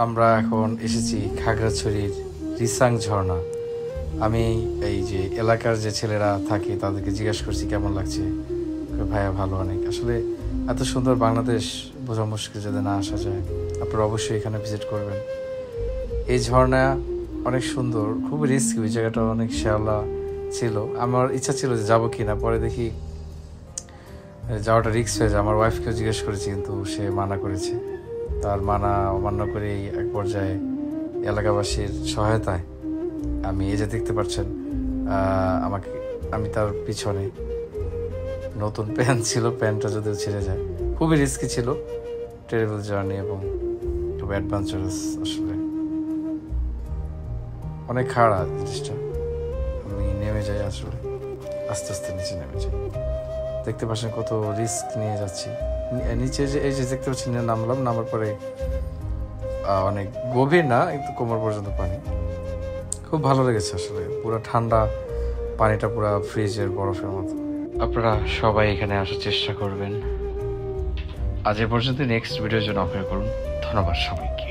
আমরা এখন এসেছি খাগড়াছড়ির রিসাং ঝর্ণা। আমি এই যে এলাকার যে ছেলেরা থাকে তাদেরকে জিজ্ঞাসা করছি কেমন লাগছে। ভাইয়া ভালো অনেক। আসলে এত সুন্দর বাংলাদেশ বোঝা মুশকিল যদি না আসা যায়। আপনারা অবশ্যই এখানে ভিজিট করবেন। এই ঝর্ণা অনেক সুন্দর, খুবই রিস্কি, ওই জায়গাটা অনেক শ্যাওলা ছিল। আমার ইচ্ছা ছিল যে যাবো কি না, পরে দেখি যাওয়াটা রিস্ক হয়ে যায়। আমার ওয়াইফকেও জিজ্ঞেস করেছি কিন্তু সে মানা করেছে। তার মানা অমান্য করে এক পর্যায়ে এলাকাবাসীর সহায়তায় আমি এই যে দেখতে পাচ্ছেন আমি তার পিছনে নতুন প্যান্ট ছিল, প্যান্টটা যদিও ছেড়ে যায়। খুবই রিস্কি ছিল, টেরিবল জার্নি এবং খুব অ্যাডভেঞ্চারাস। আসলে অনেক খারাপ জিনিসটা। আমি নেমে যাই, আসলে আস্তে আস্তে নিচে নেমে যাই। দেখতে পাচ্ছেন কত রিস্ক নিয়ে যাচ্ছি। নিচে যে এই যে দেখতে পাচ্ছেন নামার পরে অনেক গভীর না, একটু কোমর পর্যন্ত পানি। খুব ভালো লেগেছে আসলে, পুরো ঠান্ডা পানিটা, পুরো ফ্রিজের বরফের মতো। আপনারা সবাই এখানে আসার চেষ্টা করবেন। আজ এ পর্যন্ত, নেক্সট ভিডিওর জন্য অপেক্ষা করুন। ধন্যবাদ সবাইকে।